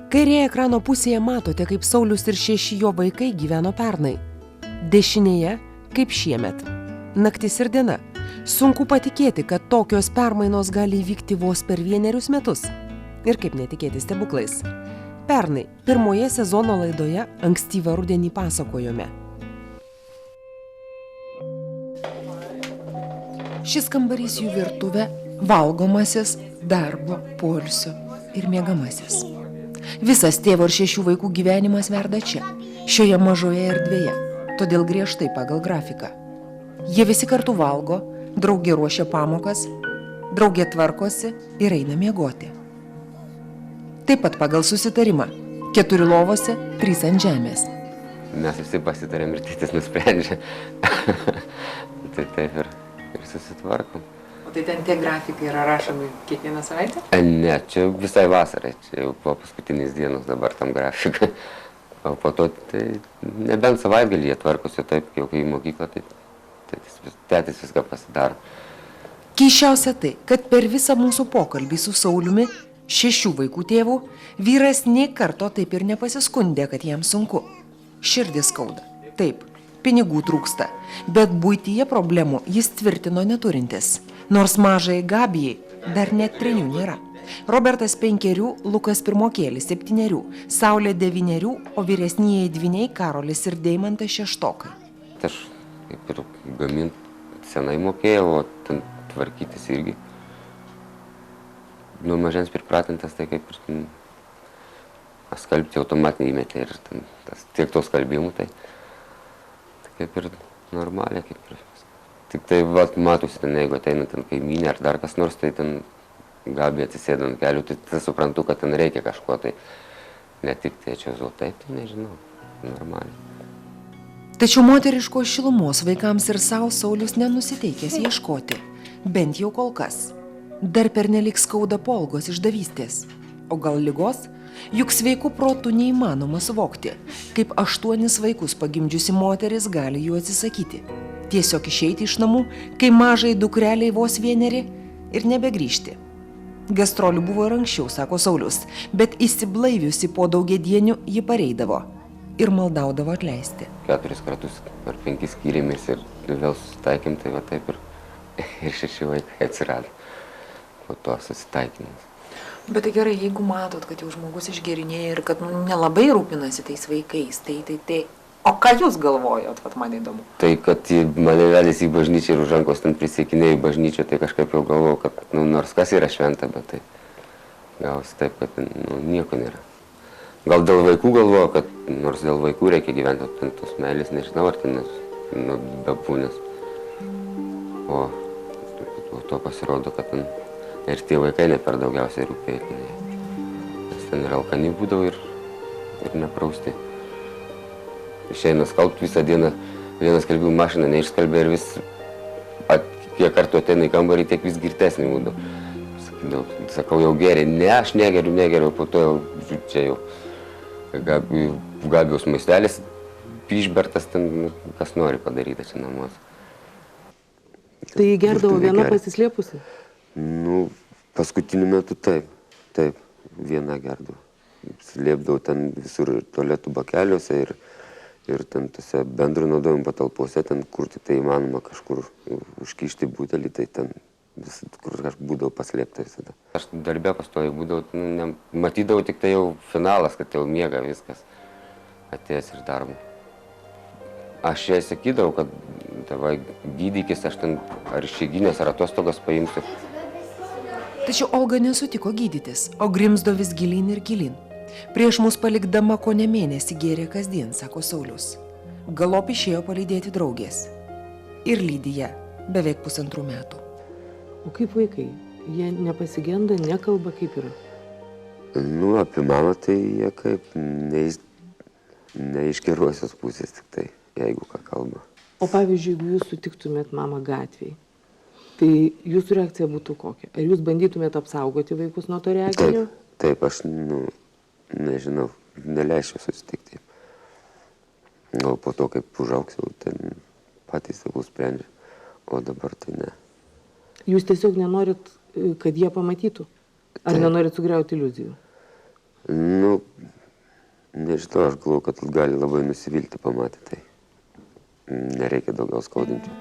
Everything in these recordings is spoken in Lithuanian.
Kairėje ekrano pusėje matote, kaip Saulius ir 6 jo vaikai gyveno pernai. Dešinėje, kaip šiemet. Naktis ir diena. Sunku patikėti, kad tokios permainos gali įvykti vos per 1 metus. Ir kaip netikėti stebuklais. Pernai, pirmoje sezono laidoje ankstyvą rudenį pasakojome. Šis kambarys jų virtuvė, valgomasis, darbo, poilsio ir miegamasis. Visas tėvo ir 6 vaikų gyvenimas verda čia, šioje mažoje erdvėje, todėl griežtai pagal grafiką. Jie visi kartu valgo, draugė ruošia pamokas, draugė tvarkosi ir eina miegoti. Taip pat pagal susitarimą, 4 lovose, 3 ant žemės. Mes visi pasitarėm ir tėtis nusprendžia. Tai taip ir susitvarkom. O tai ten tie grafikai yra rašomi kiekvieną savaitę? Ne, čia visai vasarai, čia jau po paskutinės dienos dabar tam grafikai. O po to, tai nebent savaitgalį jie tvarkosi taip, jau kai į mokyklą, tai tėtis viską pasidaro. Keisčiausia tai, kad per visą mūsų pokalbį su Sauliumi, 6 vaikų tėvų, vyras nė karto taip ir nepasiskundė, kad jam sunku. Širdis skauda. Taip, pinigų trūksta, bet buityje problemų jis tvirtino neturintis. Nors mažai Gabijai dar net 3 nėra. Robertas 5, Lukas pirmokėlis 7, Saulė 9, o vyresnieji dvyniai Karolis ir Deimantas 6. Aš kaip ir gamint senai mokėjau, o ten tvarkytis irgi. Nuo mažens pripratintas, tai kaip ir skalbti automatinį įmetį ir tiek to skalbimų, tai kaip ir normaliai, kaip ir. Tik tai matosi, jeigu ateina ten kaimynė ar dar kas nors, tai ten Gabija atsisėda ant kelių, tai suprantu, kad ten reikia kažko, tai ne tik tėčio taip, tai nežinau, normaliai. Tačiau moteriškos šilumos vaikams ir savo Saulius nenusiteikęs ieškoti, bent jau kol kas. Dar pernelyg skauda po Olgos išdavystės, o gal ligos? Juk sveikų protų neįmanoma suvokti, kaip 8 vaikus pagimdžiusi moteris gali jų atsisakyti. Tiesiog išeiti iš namų, kai mažai dukreliai vos 1 ir nebegrįžti. Gastrolių buvo ir anksčiau, sako Saulius, bet įsiblaiviusi po daugiadienių ji pareidavo ir maldaudavo atleisti. 4 kartus ar 5 skyrėmės ir vėl susitaikėm, tai va taip ir 6 vaikai atsirado po to susitaikymas. Bet tai gerai, jeigu matot, kad jau žmogus išgerinėja ir kad nelabai rūpinasi tais vaikais, tai. O ką jūs galvojot, man įdomu? Tai, kad mane vedėsi į bažnyčią ir už rankos ten prisiekinėjai į bažnyčią, tai kažkaip jau galvojau, kad nors kas yra šventa, bet tai gavosi taip, kad nieko nėra. Gal dėl vaikų galvojau, kad nors dėl vaikų reikia gyventi, ten tos meilės, nežinau, ar ten bebūnės. O to pasirodo, kad ten ir tie vaikai ne per daugiausiai rūpėjo. Nes ten ir alkani būdavo ir neprausti. Išeina skalbti visą dieną, vieną skalbimų mašiną neišskalbė ir vis, kiek kartų ateina į kambarį, tiek vis girtesnį būdavo. Sakau, jau geriai, ne, aš negeriu, po to jau čia jau Gabijos maistelis, išbertas ten, kas nori padaryta čia namuose. Tai gerdavo viena pasislėpusi? Paskutiniu metu taip, viena gerdavo. Slėpdavau ten visur tualetų bakeliuose ir ten tose bendro naudojimo patalpose, ten kur tik tai įmanoma kažkur užkišti butelį, tai ten kur būdavo paslėpta visada. Aš darbe pastoviai būdavau, matydavau tik tai jau finalas, kad jau miega viskas atėjęs iš darbo. Aš jai sakydavau, kad tavai gydykis, aš ten ar išeiginės ar atostogas paimsiu. Tačiau Olga nesutiko gydytis, o grimzdo vis gilyn ir gilyn. Prieš mus palikdama kone mėnesį gėrė kasdien, sako Saulius. Galop išėjo palydėti draugės. Ir lydi ją beveik 1,5 metų. O kaip vaikai? Jie nepasigenda, nekalba, kaip yra? Apie mamą tai jie kaip ne iš gerosios pusės tik tai, jeigu ką kalba. O pavyzdžiui, jeigu jūs sutiktumėt mamą gatvėj, tai jūsų reakcija būtų kokia? Ar jūs bandytumėt apsaugoti vaikus nuo to reginio? Taip, aš, nežinau, neleisčiau susitikti. O po to, kaip užauksiu, ten patys savų sprendžia, o dabar tai ne. Jūs tiesiog nenorit, kad jie pamatytų? Ar nenorit sugriauti iliuzijų? Nežinau, aš galvoju, kad gali labai nusivilti pamatę, tai nereikia daugiau skaudinti.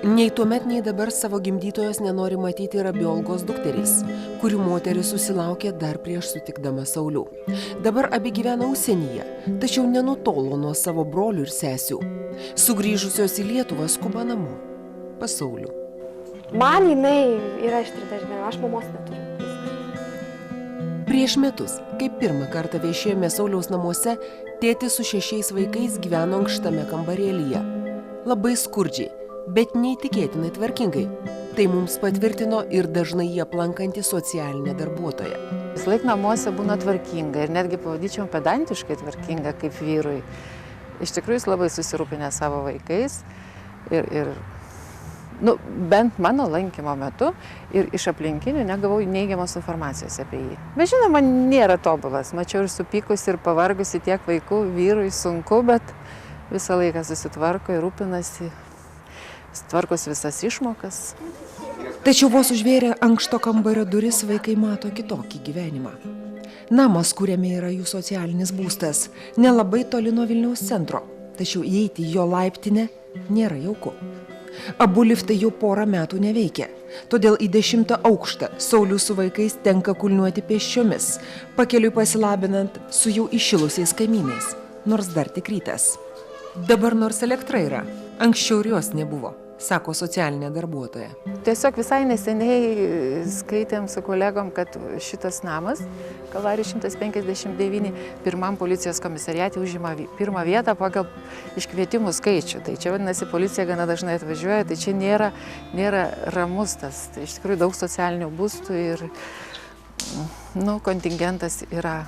Nei tuomet, nei dabar savo gimdytojos nenori matyti ir abi Olgos dukterys, kurių moteris susilaukė dar prieš sutikdama Saulių. Dabar abi gyvena užsienyje, tačiau nenutolo nuo savo brolių ir sesių. Sugrįžusios į Lietuvą skuba namo, pas Saulių. Man jinai yra iš 30, aš mamos neturiu. Prieš metus, kai pirmą kartą viešėjome Sauliaus namuose, tėtis su 6 vaikais gyveno ankštame kambarėlyje. Labai skurdžiai, bet neįtikėtinai tvarkingai. Tai mums patvirtino ir dažnai jį aplankanti socialinė darbuotoja. Vis laik namuose būna tvarkinga ir netgi pavadinčiau pedantiškai tvarkinga kaip vyrui. Iš tikrųjų jis labai susirūpinę savo vaikais ir bent mano lankymo metu ir iš aplinkinių negavau neigiamos informacijos apie jį. Bet žinoma, nėra tobulas. Mačiau ir supykusi, ir pavargusi tiek vaikų, vyrui sunku, bet visą laiką susitvarko ir rūpinasi, tvarkos visas išmokas. Tačiau vos užvėrę ankšto kambario duris, vaikai mato kitokį gyvenimą. Namas, kuriame yra jų socialinis būstas, nelabai toli nuo Vilniaus centro, tačiau įeiti į jo laiptinę nėra jauku. Abu liftai jau porą metų neveikia, todėl į 10 aukštą Saulių su vaikais tenka kulniuoti pėsčiomis, pakeliui pasilabinant su jau įšilusiais kaimynais, nors dar tik rytas. Dabar nors elektra yra, anksčiau ir jos nebuvo, sako socialinė darbuotoja. Tiesiog visai neseniai skaitėm su kolegom, kad šitas namas, Kalvarijų 159, pirmam policijos komisariate užima pirmą vietą pagal iškvietimų skaičių. Tai čia vadinasi, policija gana dažnai atvažiuoja, tai čia nėra ramus tas. Tai iš tikrųjų daug socialinių būstų ir kontingentas yra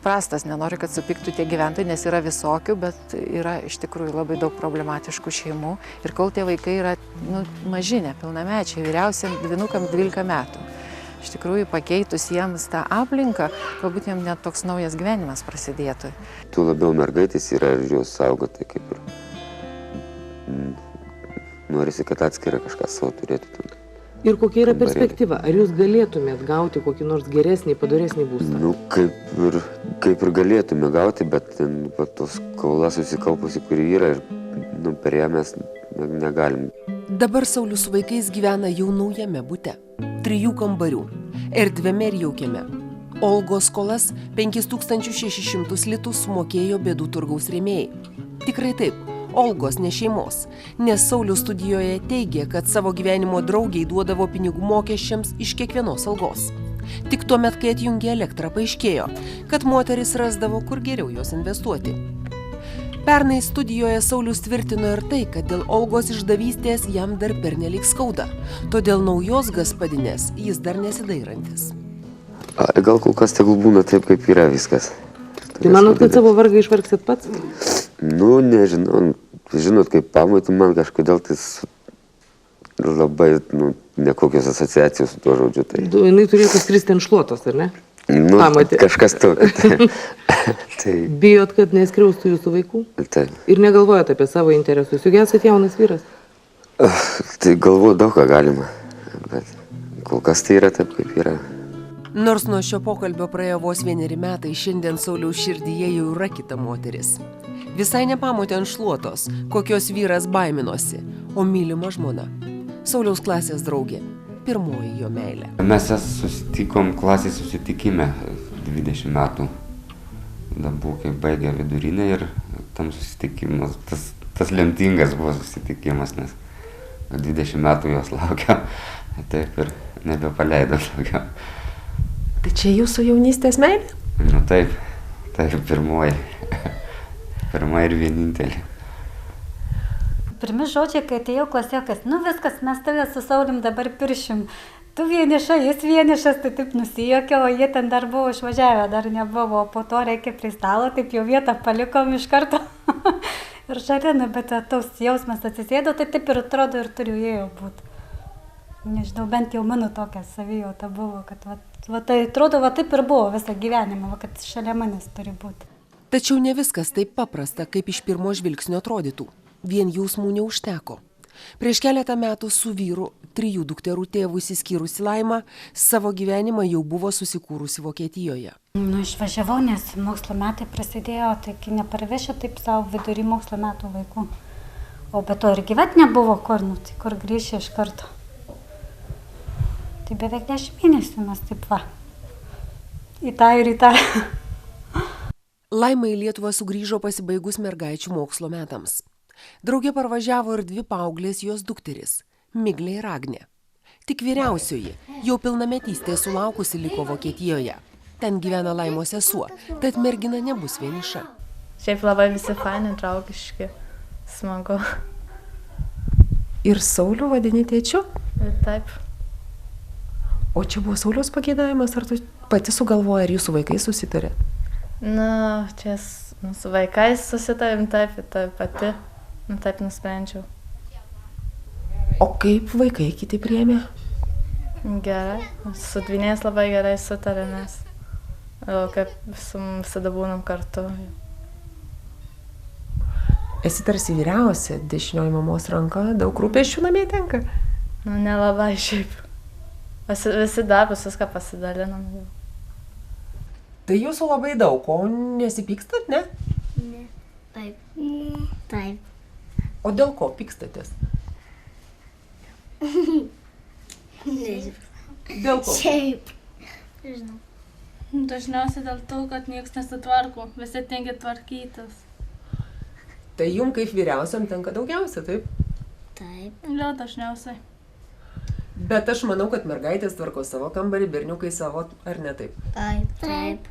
prastas, nenoriu, kad supyktų tie gyventojai, nes yra visokių, bet yra iš tikrųjų labai daug problematiškų šeimų. Ir kol tie vaikai yra maži, nepilnamečiai, vyriausiam dvynukam 12 metų. Iš tikrųjų, pakeitus jiems tą aplinką, galbūt jiems net toks naujas gyvenimas prasidėtų. Tu labiau mergaitės yra ir jos saugoti, kaip ir norisi, kad atskirą kažką savo turėtų. Ir kokia yra perspektyva? Ar jūs galėtumėt gauti kokį nors geresnį, padoresnį būstą? Kaip ir galėtume gauti, bet tos skola susikaupusi, kuri yra, ir per ją mes negalim. Dabar Saulius su vaikais gyvena jau naujame bute, 3 kambarių, erdviame ir jaukiame. Olgos skolas 5600 litų sumokėjo Bėdų turgaus rėmėjai. Tikrai taip. Olgos, ne šeimos, nes Saulius studijoje teigė, kad savo gyvenimo draugiai duodavo pinigų mokesčiams iš kiekvienos algos. Tik tuomet, kai atjungė elektrą, paaiškėjo, kad moteris rasdavo, kur geriau jos investuoti. Pernai studijoje Saulius tvirtino ir tai, kad dėl Olgos išdavystės jam dar pernelyg skauda, todėl naujos gaspadinės jis dar nesidairantis. Gal kol kas tegul būna taip, kaip yra viskas. Tai manot, kad savo vargą išvargsit pats? Nežinau. Žinot, kaip pamaitų man kažkodėl tai labai, nekokios asociacijos su tuo žodžiu. Tai... Jinai turėtų skristi ant šluotos, ar ne? Pamatė. Kažkas tokio. Tai... Bijot, kad neskriaustų jūsų vaikų? Taip. Ir negalvojat apie savo interesus? Juk esate jaunas vyras. Tai galvoju daug ką galima. Bet kol kas tai yra taip, kaip yra. Nors nuo šio pokalbio praėjo vos 1 metai, šiandien Sauliaus širdyje jau yra kita moteris. Visai nepamotė ant šluotos, kokios vyras baiminosi, o mylima žmona. Sauliaus klasės draugė, pirmoji jo meilė. Mes susitikom klasės susitikime 20 metų. Dabar, kai baigė vidurinę ir tam susitikimas, tas lemtingas buvo susitikimas, nes 20 metų jos laukia, taip ir nebepaleido daugiau. Tai čia jūsų jaunystės meilė? Taip, pirmoji. Pirma ir vienintelė. Pirmi žodžiai, kai atėjau klasiokas, viskas, mes tave su Saulim dabar piršim. Tu vieniša, jis vienišas, tai taip nusijuokė, o jie ten dar buvo išvažiavę, dar nebuvo, po to reikia prie stalo, taip jau vietą palikom iš karto. Ir žarina, bet toks jausmas atsisėdo, tai taip ir atrodo ir turėjau būti. Nežinau, bent jau mano tokia savijauta buvo, kad tai atrodo, taip ir buvo visą gyvenimą, kad šalia manęs turi būti. Tačiau ne viskas taip paprasta, kaip iš pirmo žvilgsnio atrodytų. Vien jausmų neužteko. Prieš keletą metų su vyru, 3 dukterų tėvų išsiskyrusi Laima, savo gyvenimą jau buvo susikūrusi Vokietijoje. Nu, išvažiavau, nes mokslo metai prasidėjo, taigi neparvešiu taip savo vidury mokslo metų vaikų. O be to ir gyventi nebuvo kur, nu, tai kur grįžti iš karto. Tai beveik 10 mėnesių mes taip va. Į tą ir į tą. Laima į Lietuvą sugrįžo pasibaigus mergaičių mokslo metams. Draugė parvažiavo ir 2 paauglės jos dukteris – Miglė ir Agnė. Tik vyriausioji, jau pilnametystė sulaukusi liko Vokietijoje. Ten gyvena Laimos sesuo, tad mergina nebus vieniša. Šiaip labai visi faini, draugiški, smagu. Ir Saulių vadini tėčiu? Ir taip. O čia buvo Sauliaus pageidavimas, ar tu pati sugalvoji, ar jūsų vaikai susitarė? Na, čia su vaikais susitarėm taip, taip pati. Nu, taip nusprendžiau. O kaip vaikai kiti priėmė? Gerai. Su dvyniais labai gerai sutarėmės. O kaip visada būnam kartu. Esi tarsi vyriausia, dešinioji mamos ranka, daug rūpesčių namie tenka? Nu, nelabai šiaip. Visi darbus, viską pasidalinam jau. Tai jūsų labai daug, o nesipykstat, ne? Ne. Taip. Ne. Taip. O dėl ko pykstatės? Nežinau. Dėl ko? Šiaip. Nežinau. Dažniausiai dėl to, kad niekas nesitvarko, visi tengia tvarkytis. Tai jum kaip vyriausiam tenka daugiausia, taip? Taip. Liau dažniausiai. Bet aš manau, kad mergaitės tvarko savo kambarį, berniukai savo, ar ne taip? Taip. Taip.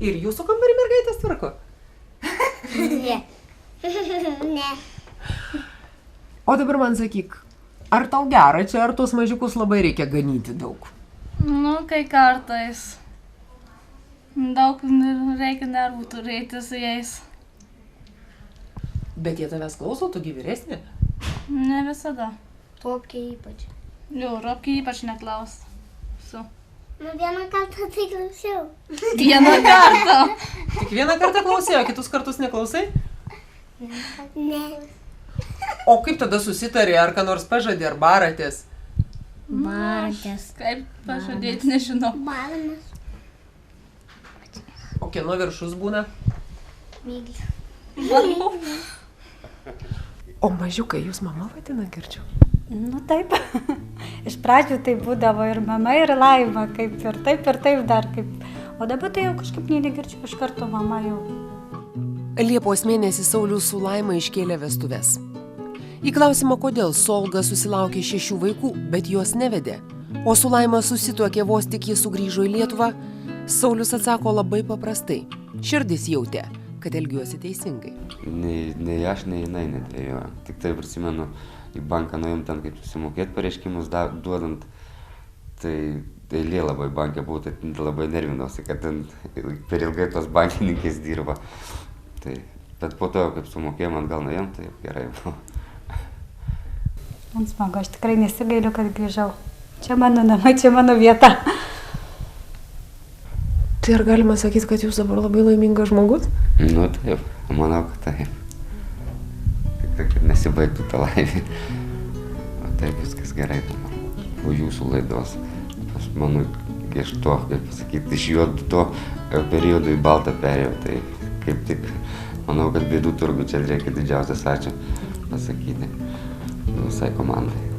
Ir jūsų kambarį mergaitės tvarko? Ne. Ne. O dabar man sakyk, ar tau gera čia, ar tuos mažiukus labai reikia ganyti daug? Nu, kai kartais. Daug reikia nervų turėti su jais. Bet jie tavęs klauso, tu gi vyresnė? Ne visada. Topkiai ypač. Jau, Robkiai ypač neklaus. Nu, vieną kartą tai klausiau. Vieną kartą. Tik vieną kartą klausėjai, o kitus kartus neklausai? Ne. O kaip tada susitarė, ar ką nors pažadė, ar baratės? Baratės. Kaip pažadėti, nežinau. Baranas. O kieno viršus būna? Myglė. O mažiukai jūs mama vadina, girdžiu? Nu taip. Iš pradžių tai būdavo ir mama, ir Laima, kaip ir taip dar kaip. O dabar tai jau kažkaip negirdžiu, iš karto mama jau. Liepos mėnesį Saulius su Laima iškėlė vestuves. Į klausimą, kodėl su Olga susilaukė 6 vaikų, bet juos nevedė, o su Laima susituokė vos tik jis sugrįžo į Lietuvą, Saulius atsako labai paprastai. Širdis jautė, kad elgiuosi teisingai. Nei aš, nei jinai nedvėjojo. Tik tai prisimenu, į banką nuėjom ten, kaip susimokėti pareiškimus duodant, tai eilė labai bankė buvo, tai labai nervinosi, kad ten per ilgai tos bankininkės dirba. Tai, bet po to, kaip sumokėjom atgal nuėjom, tai gerai buvo. Man smagu, aš tikrai nesigailiu, kad grįžau. Čia mano namai, čia mano vieta. Tai ar galima sakyti, kad jūs dabar labai laimingas žmogus? Nu taip, manau, kad taip. Tik kad nesibaigtų tą laimę. O taip viskas gerai dabar. Po jūsų laidos. Aš manau, iš to, kaip pasakyti, iš juodo to periodo į baltą perėjau. Tai kaip tik, manau, kad Bėdų turgui čia reikia didžiausias ačiū pasakyti visai komandai.